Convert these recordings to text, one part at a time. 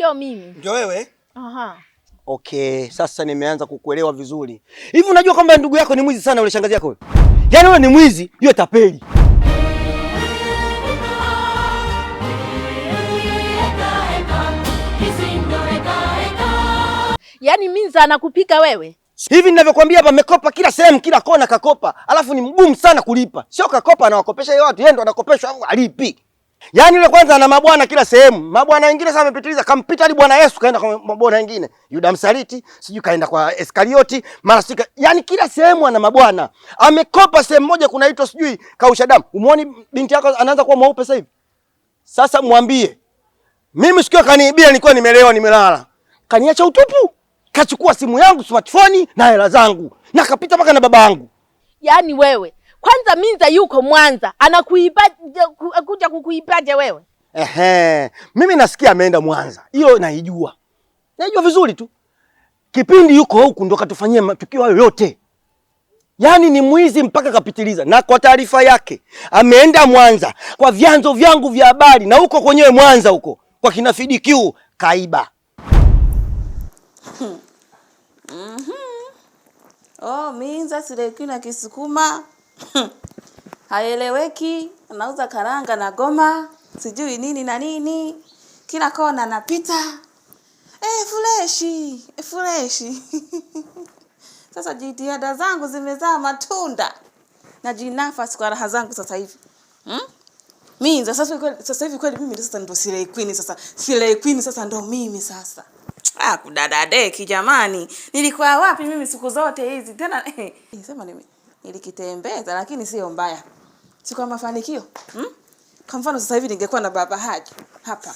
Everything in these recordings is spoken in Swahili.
Ndio mimi. Ndio wewe? Aha. Okay, sasa nimeanza kukuelewa vizuri. Hivi unajua kwamba ndugu yako ni mwizi sana ule shangazi yako wewe? Yaani wewe ni mwizi, yule tapeli. Yaani Minza anakupika wewe? Hivi ninavyokuambia hapa amekopa kila sehemu, kila kona kakopa. Alafu ni mgumu sana kulipa. Sio kakopa anawakopesha yeye watu, yeye ndo anakopeshwa au alipi. Yaani yule kwanza ana mabwana kila sehemu. Mabwana wengine sasa amepitiliza, kampita hadi Bwana Yesu kaenda kwa mabwana wengine. Yuda Msaliti, sijui kaenda kwa Iskarioti, mara sika. Yaani kila sehemu ana mabwana. Amekopa sehemu moja kunaitwa sijui kausha damu. Umuoni binti yako anaanza kuwa mweupe sasa hivi? Sasa mwambie. Mimi sikio kaniibia nilikuwa nimelewa nimelala. Kaniacha utupu. Kachukua simu yangu, smartphone na hela zangu. Na kapita mpaka na babangu. Yaani wewe, kwanza Minza yuko Mwanza, anakuipaje kuja kukuipaje wewe? Mimi nasikia ameenda Mwanza. Hiyo naijua. Naijua vizuri tu. Kipindi yuko huku ndo katufanyia matukio hayo yote. Yaani ni mwizi mpaka kapitiliza. Na kwa taarifa yake, ameenda Mwanza kwa vyanzo vyangu vya habari na huko kwenyewe Mwanza huko kwa kina FDQ kaiba. Oh, Minza Selewini na Kisukuma. Haeleweki, anauza karanga na goma, sijui nini na nini. Kila kona napita. Freshi. Sasa jitihada zangu zimezaa matunda. Na jinafasi kwa raha zangu sasa hivi. Minza sasa hivi kweli mimi sasa ndo Selewini sasa. Selewini sasa ndo mimi sasa. Kudadadeki jamani. Nilikuwa wapi mimi siku zote hizi? Tena sema nilikitembeza lakini sio mbaya. Si kwa mafanikio. Kwa mfano sasa hivi ningekuwa na baba Haji hapa.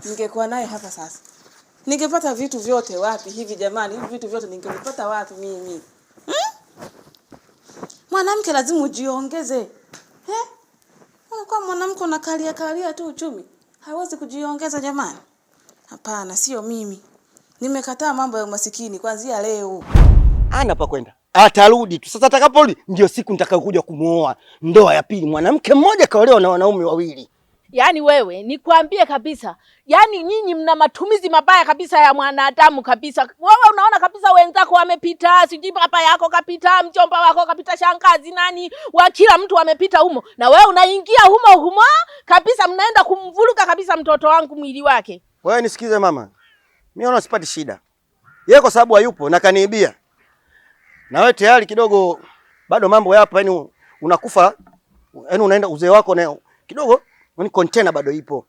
Ningekuwa naye hapa sasa. Ningepata vitu vyote wapi hivi jamani? Hivi vitu vyote ningevipata wapi mimi? Mwanamke lazima ujiongeze. Kwa mwanamke unakalia tu uchumi. Hawezi kujiongeza jamani. Hapana, sio mimi. Nimekataa mambo ya umasikini kuanzia leo. Ana pa kwenda. Atarudi tu. Sasa atakaporudi ndio siku nitakayokuja kumuoa. Ndoa ya pili, mwanamke mmoja kaolewa na wanaume wawili. Yaani wewe, nikwambie kabisa. Yaani nyinyi mna matumizi mabaya kabisa ya mwanadamu kabisa. Wewe unaona kabisa wenzako wamepita, sijui papa yako kapita, mchomba wako kapita, shangazi nani, wa kila mtu wamepita humo. Na wewe unaingia humo kabisa, mnaenda kumvuruga kabisa mtoto wangu mwili wake. Wewe nisikize mama. Mimi naona sipati shida. Yeye kwa sababu hayupo na kaniibia. Na wewe tayari kidogo bado mambo yapo, yani unakufa, yani unaenda uzee wako na kidogo, yani container bado ipo.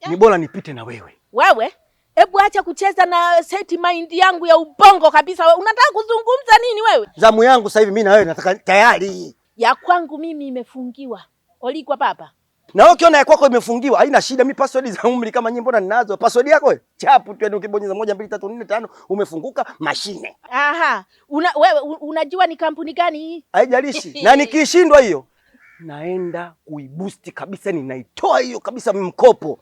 Ni bora nipite na wewe. Wewe? Hebu acha kucheza na set mind yangu ya ubongo kabisa. Unataka kuzungumza nini wewe? Zamu yangu sasa hivi mimi na wewe nataka tayari. Ya kwangu mimi imefungiwa. Olikwa papa. Na wewe ukiona ya kwako imefungiwa, haina shida. Mimi password za umri kama nyinyi mbona ninazo? Password yako wewe? Chapu tu, ukibonyeza 1 2 3 4 5 umefunguka mashine. Aha. Wewe unajua ni kampuni gani hii? Haijalishi. Na nikishindwa hiyo, naenda kuiboost kabisa, ninaitoa hiyo kabisa mkopo.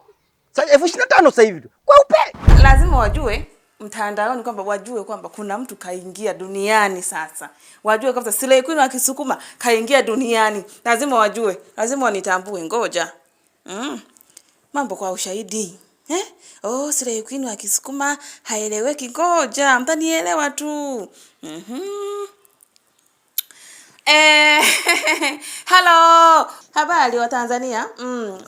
Sasa 25,000 sasa hivi tu. Kwa upe. Lazima wajue mtandaoni kwamba kuna mtu kaingia duniani sasa. Wajue kabisa Selewini wa Kisukuma kaingia duniani. Lazima wajue. Lazima wanitambue, ngoja. Mambo kwa ushahidi. Selewini wa Kisukuma haeleweki, ngoja. Mtanielewa tu. Hello. Habari wa Tanzania.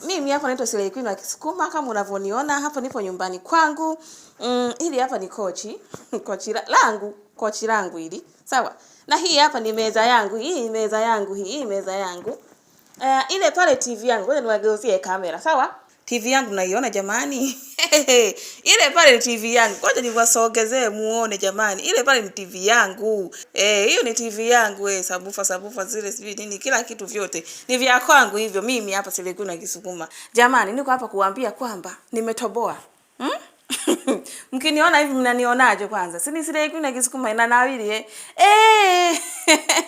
Mimi hapa naitwa Selewini wa Kisukuma kama unavyoniona hapa nipo nyumbani kwangu. Hili hapa ni kochi langu hili. Sawa? Na hii hapa ni meza yangu. Hii meza yangu. Ile pale TV yangu. Ngoja niwageuzie kamera. Sawa? TV yangu naiona jamani. Ile pale ni TV yangu. Ngoja niwasogezee muone jamani. Ile pale ni TV yangu. Hiyo ni TV yangu. Sabufa zile sivyo nini, kila kitu vyote ni vya kwangu hivyo. Mimi hapa Selewini wa Kisukuma. Jamani, niko hapa kuambia kwamba nimetoboa. Mkiniona hivi mnanionaje kwanza? Si ni Selewini wa Kisukuma inanawili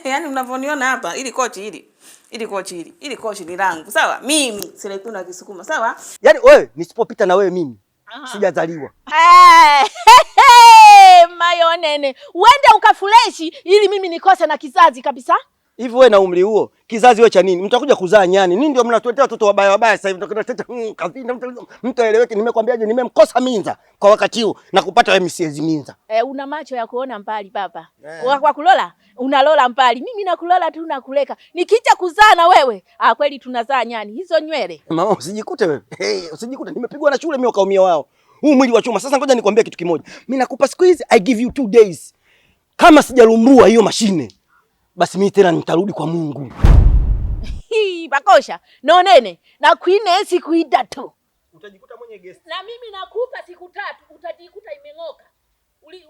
Yaani mnavoniona hapa ili kochi ni langu. Sawa? Mimi Selewini wa Kisukuma, sawa? Yaani wewe nisipopita na wewe mimi sijazaliwa. Mayonene. Uende ukafuleshi ili mimi nikose na kizazi kabisa. Hivi wewe na umri huo, kizazi wewe cha nini? Mtakuja kuzaa nyani. Nini ndio mnatuletea watoto wabaya sasa hivi? Mtakuletea kavinda mtu aeleweke. Nimekwambiaje, nimemkosa Minza kwa wakati huu na kupata wewe msiezi Minza. Una macho ya kuona mbali baba. Kwa kulola, unalola mbali. Mimi nakulola tu nakuleka. Nikija kuzaa na wewe, kweli tunazaa nyani. Hizo nywele. Mama usijikute wewe. Usijikute nimepigwa na shule mimi wakaumia wao. Huu mwili wa chuma. Sasa ngoja nikwambie kitu kimoja. Mimi nakupa siku hizi, I give you 2 days. Kama sijalumbua hiyo mashine, basi mimi tena nitarudi kwa Mungu. Bakosha, nonene, na kuine siku 3. Utajikuta mwenye guest. Na mimi nakupa siku 3, utajikuta imeng'oka. Wewe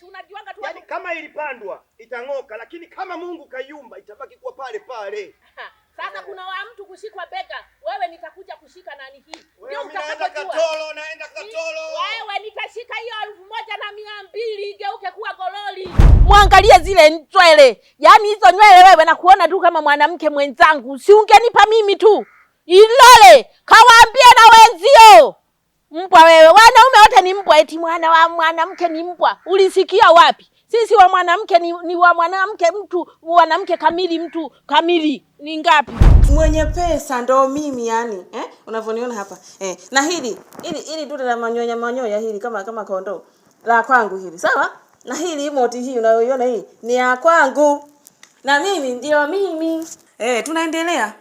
unajiwanga tu. Yaani kama ilipandwa itang'oka, lakini kama Mungu kayumba itabaki kuwa pale pale. Sasa kuna wa mtu kushikwa bega, wewe nitakuja kushika nani hii? Ndio naenda Katoro. Wewe nitashika hiyo 1200 igeuke kuwa gololi. Muangalie zile nywele. Yaani hizo nywele wewe na kuona tu kama mwanamke mwenzangu. Si ungenipa mimi tu. Ilole, kawaambie na wenzio. Mbwa wewe, wanaume wote ni mbwa, eti mwanamke ni mbwa. Ulisikia wapi? Sisi wa mwanamke ni wa mwanamke mwanamke kamili, mtu kamili. Ni ngapi? Mwenye pesa ndo mimi yani. Unavyoniona hapa. Na hili dude la manyoya hili kama kondoo. La kwangu hili. Sawa? Na hili emoji hii unayoiona hii ni ya kwangu. Na mimi ndio mimi. Tunaendelea.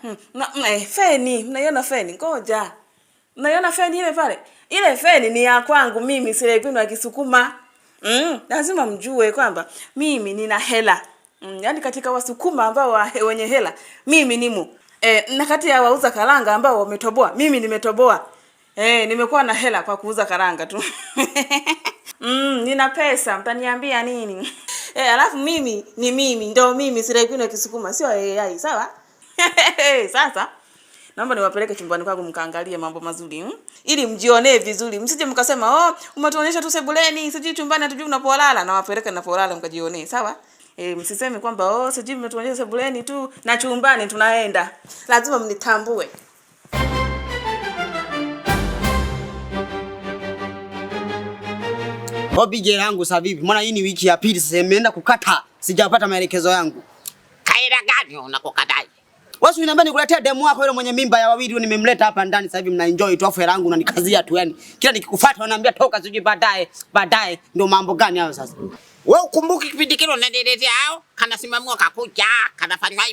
Feni, mnaiona feni? Ngoja. Mnaiona feni ile pale? Ile feni ni ya kwangu mimi, Selepino akisukuma. Lazima mjue kwamba mimi nina hela. Yaani katika wasukuma ambao wenye hela, mimi nimo. Na kati ya wauza karanga ambao wametoboa, mimi nimetoboa. Nimekuwa na hela kwa kuuza karanga tu. Nina pesa, mtaniambia nini? Alafu mimi ni mimi, ndio mimi Selepino akisukuma, sio AI, sawa? Sasa naomba niwapeleke chumbani kwangu mkaangalie mambo mazuri, ili mjionee vizuri. Msije mkasema, umetuonyesha tu sebuleni, siji chumbani hatujui unapolala. Na wapeleke ninapolala mkajionee, sawa? Msiseme kwamba siji mmetuonyesha sebuleni tu na chumbani tunaenda. Lazima mnitambue. Hobi je langu sasa vipi? Mbona hii ni wiki ya pili sasa nimeenda kukata, sijapata maelekezo yangu. Kaida gani unakokatai? Wewe unaniambia nikuletea demu wako yule mwenye mimba ya wawili nimemleta hapa ndani sasa hivi mnaenjoy tu afu hela yangu unanikazia tu yani. Kila nikikufuata unaniambia toka sijui baadaye ndio mambo gani hayo sasa? Wewe ukumbuki kipindi kile unaendelezea hao? Kana simamua kakucha, kanafanywa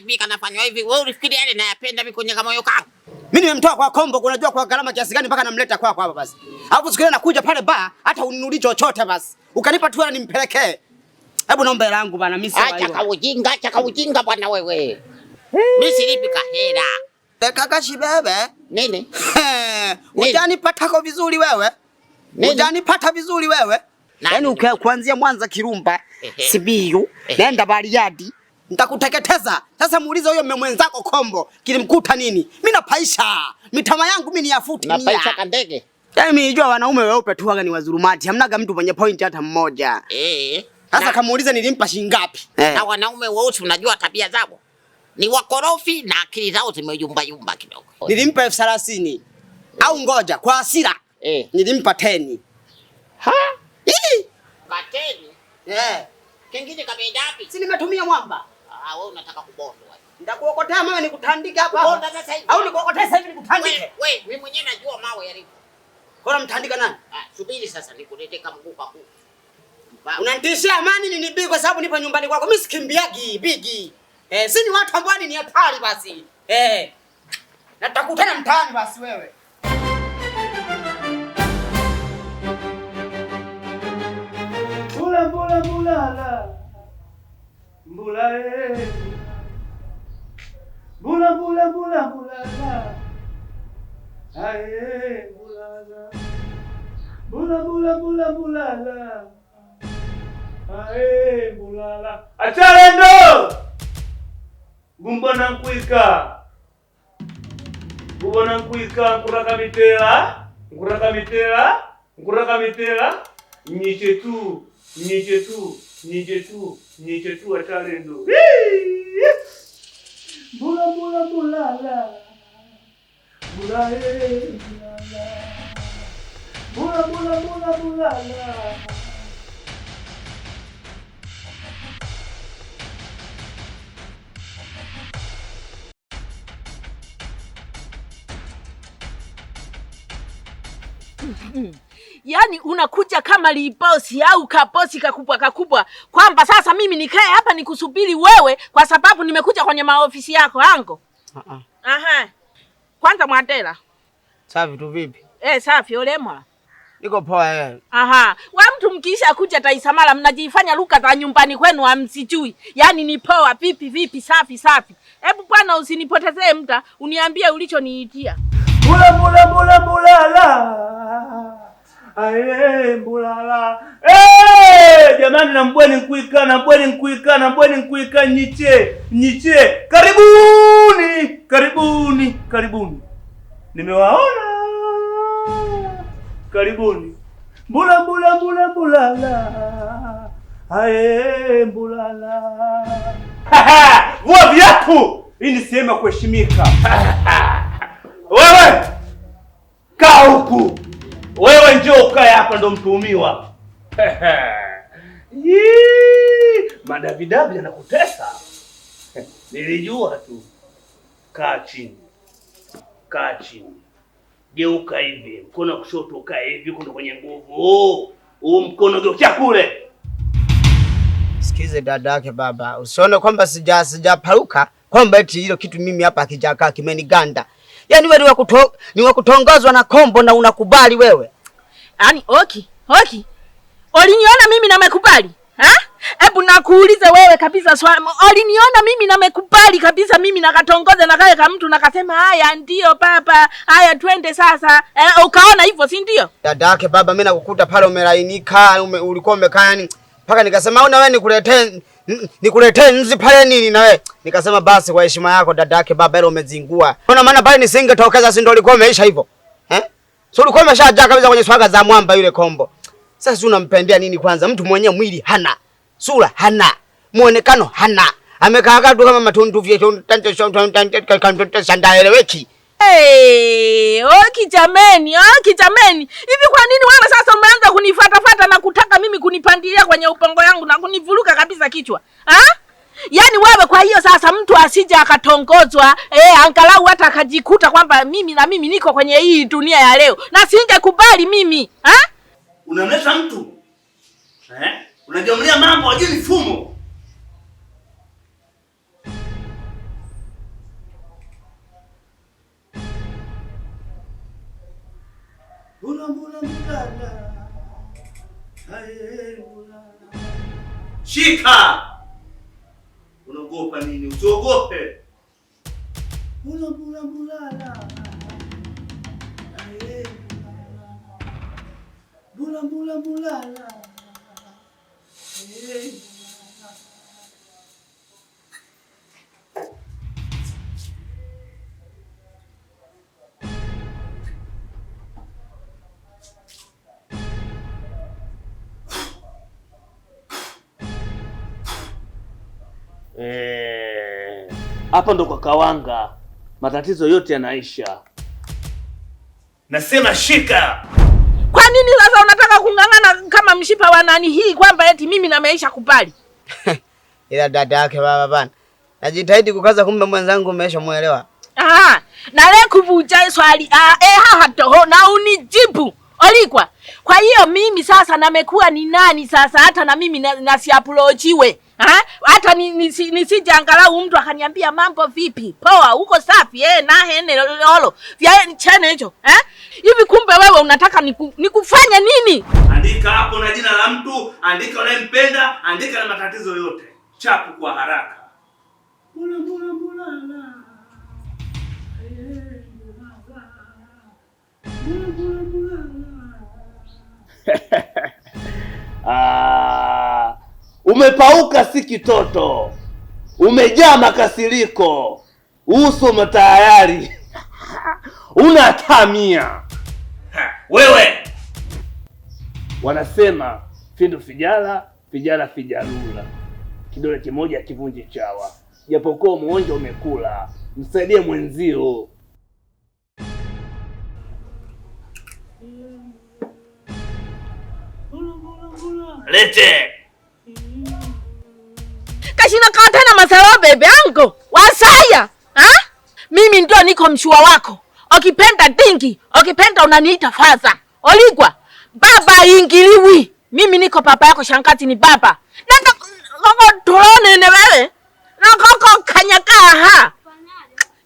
hivi. Wewe ulifikiri yale nayapenda mimi kwenye moyo kangu? Mimi nimemtoa kwa kombo, unajua kwa gharama kiasi gani mpaka namleta kwako hapa basi. Alafu siku ile nakuja pale bar hata uninunulie chochote basi. Ukanipa tu hela nimpelekee. Hebu naomba hela yangu bana mimi sasa. Acha kaujinga bwana wewe. Mimi silipi kahera. Kaka Shibebe. Nini? Ujanipata kwa vizuri wewe? Ujanipata vizuri wewe? Yaani kuanzia Mwanza Kirumba, Sibiu, nenda Bariadi, nitakuteketeza. Sasa muulize huyo mmemwenzako kombo, kilimkuta nini? Mimi napaisha. Mitama yangu mimi ni yafuti nia. Napaisha kandege. Yaani mimi najua wanaume weupe tu waga ni wazurumati. Hamnaga mtu mwenye point hata mmoja. Sasa kamuulize nilimpa shilingi ngapi? Na wanaume weusi unajua tabia zao. Ni wakorofi na akili zao zimeyumba kidogo. Nilimpa 30,000. Au ngoja kwa hasira. Nilimpa 10. Ha? Kateni? Kingine kameenda wapi? Si nimetumia mwamba. Wewe unataka kubondo wewe. Ndakuokotea mawe nikutandike hapa. Bonda sasa hivi. Au nikuokotea sasa hivi nikutandike. Wewe mimi mwenyewe najua mawe yalipo. Kwa mtandika nani? Subiri sasa nikuletee kama mgupa huu. Unanitishia amani ni nibii kwa sababu nipo nyumbani kwako. Mimi sikimbiagi bigi. Si ni watu ambao ni hatari basi. Na tutakutana mtaani basi wewe. Mbula. Aye, mbulala. Aye, mbulala. Achalendo! Gumbona nkuika, nkuraka mitela. Nyeche tu achalendo. Mbulala. Yaani unakuja kama libosi au kabosi kakubwa kwamba sasa mimi nikae hapa nikusubiri wewe kwa sababu nimekuja kwenye maofisi yako ango. Aha. Kwanza Mwandela. Safi tu vipi? Safi ulemwa. Niko poa Aha. Wewe mtu mkiisha kuja Taisamala mnajifanya luka za nyumbani kwenu amsijui. Yaani ni poa vipi safi. Hebu bwana usinipotezee muda, uniambie ulichoniitia. Mbulala. Aye mbulala. Jamani na mbweni nkuika nyiche. Karibuni. Nimewaona. Karibuni. Mbulala. Aye mbulala. Vua viatu. Hii ni sehemu ya kuheshimika. Wewe kaa huku. Wewe njoo ukae hapa ndo mtuhumiwa. Madavidavi anakutesa. Nilijua tu. Kaa chini. Geuka hivi. Mkono wa kushoto ukae hivi huko ndo kwenye nguvu. Huu mkono geukia kule. Sikize dada yake baba. Usione kwamba sijaparuka kwamba eti hilo kitu mimi hapa akijakaa kimeniganda. Yaani wewe ni wa kutongozwa na kombo na unakubali wewe. Yaani okay. Uliniona mimi namekubali? Hebu nakuulize wewe kabisa swali. Uliniona mimi namekubali kabisa mimi nakatongoza na kale kama mtu nakasema haya ndio baba. Haya twende sasa. Ukaona hivyo si ndio? Dada yake baba mimi nakukuta pale umelainika, ulikuwa umekaa yani mpaka nikasema au na wewe nikuletee nzi pale nini na wewe. Nikasema basi kwa heshima yako dada yake baba ile umezingua. Unaona maana pale nisingetokeza si ndio ulikuwa umeisha hivyo. So ulikuwa umeshajaa kabisa kwenye swaga za mwamba yule kombo. Sasa unampendea nini kwanza? Mtu mwenye mwili hana, sura hana, muonekano hana. Amekaa tu kama matundu vyetu sandaeleweki. Oki jameni. Hivi kwa nini wewe sasa umeanza kunifuata na kutaka mimi kunipandilia kwenye upongo yangu na kunivuruka kabisa kichwa? Yaani wewe kwa hiyo sasa mtu asija akatongozwa, angalau hata akajikuta kwamba mimi niko kwenye hii dunia ya leo. Na singekubali mimi. Unamleta mtu? Unajamlia mambo hajui mifumo. Mbulala. Aye mbulala. Shika. Unaogopa nini? Usiogope. Mbulala. Aye mbulala. Aye. Hapa ndo kwa Kawanga matatizo yote yanaisha. Nasema shika. Kwa nini sasa unataka kung'ang'ana kama mshipa wa nani hii kwamba eti mimi nameisha kubali? Ila dada yake baba bana. Najitahidi kukaza kumbe mwenzangu umesha muelewa. Na leo kuvuja swali toho na unijibu. Olikwa. Kwa hiyo mimi sasa namekuwa ni nani sasa hata na mimi nasiapolojiwe. Hata nisije angalau mtu akaniambia mambo vipi? Poa, uko safi na hene lolo. Vya chene hicho. Hivi kumbe wewe unataka nikufanya nini? Andika hapo na jina la mtu, andika unayempenda, andika na matatizo yote. Chapu kwa haraka. Mbulala. Umepauka si kitoto. Umejaa makasiriko. Uso matayari. Unatamia. Wewe. Wanasema findu fijala fijalula. Kidole kimoja kivunje chawa. Japokuwa muonjo umekula, msaidie mwenzio. Lete. Kashina katana masala bebe yangu. Wasaya. Mimi ndio niko mshua wako. Ukipenda dingi, ukipenda unaniita faza. Oligwa, baba ingiliwi. Mimi niko papa yako, shangazi ni baba. Nenda koko tulone ne wewe. Na koko kanyakaha.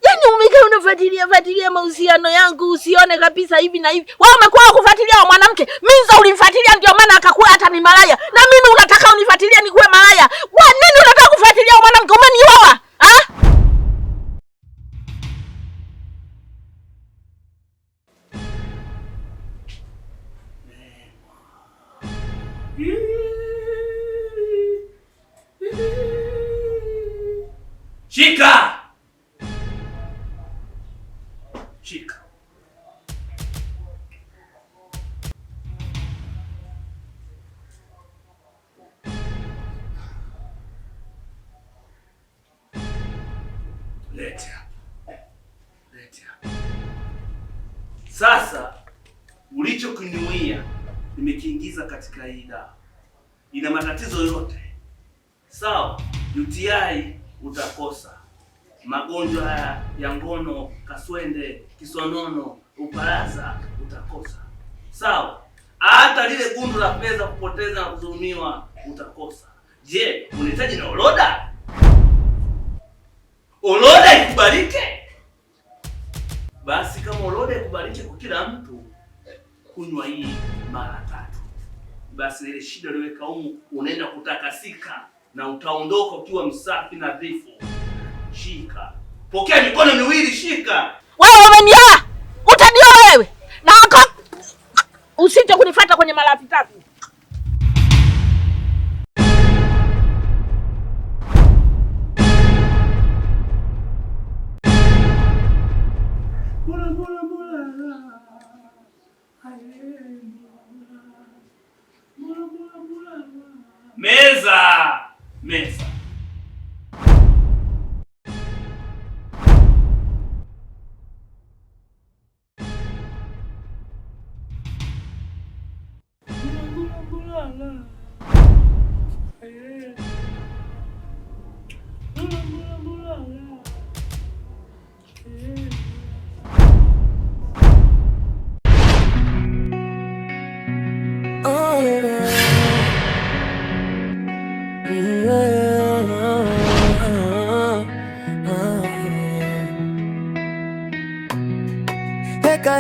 Yaani umeka unafuatilia mahusiano yangu usione kabisa hivi na hivi. Wewe umekuwa kufuatilia mwanamke. Minza ulimfuatilia ndio maana akakuwa hata ni malaya. Na mimi unataka unifuatilie nikuwe malaya. Kwa nini unataka kufuatilia mwanamke? Umenioa? Shika! Shika. Leta. Sasa ulichokinuia nimekiingiza katika hii dawa. Ina matatizo yote. Sawa, UTI utakosa. Magonjwa haya ya ngono, kaswende, kisonono, uparaza utakosa. Sawa? Hata lile gundu la pesa kupoteza na kudhulumiwa utakosa. Je, unahitaji na orodha? Orodha ikubalike? Basi kama orodha ikubalike kwa kila mtu, kunywa hii mara 3. Basi ile shida uliweka humu unaenda kutakasika na utaondoka ukiwa msafi na nadhifu. Shika. Pokea mikono miwili, shika. Wewe umenioa? Utanioa wewe? Na usije kunifuata kwenye malapi tatu. Meza.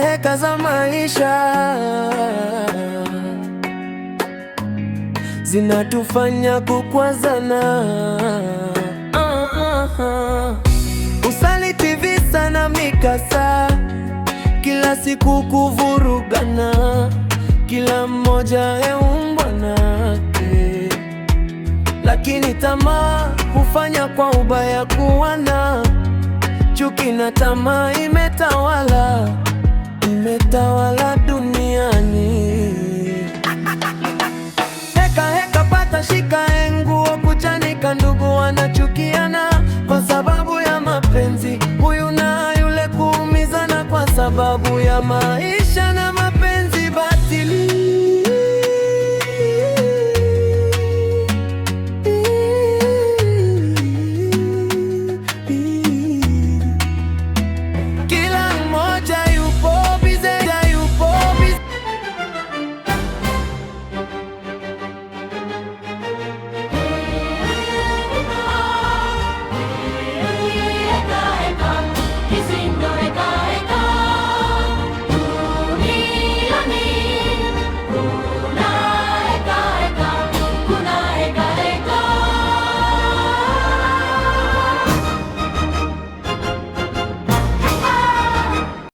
Heka za maisha zinatufanya kukwazana. Usaliti, visa na mikasa, kila siku kuvurugana, kila mmoja eumbwa nake, lakini tamaa hufanya kwa ubaya kuwana. Chuki na tamaa imetawala duniani. Heka pata shika, nguo kuchanika, ndugu wanachukiana kwa sababu ya mapenzi, huyu na yule kuumizana kwa sababu ya maisha na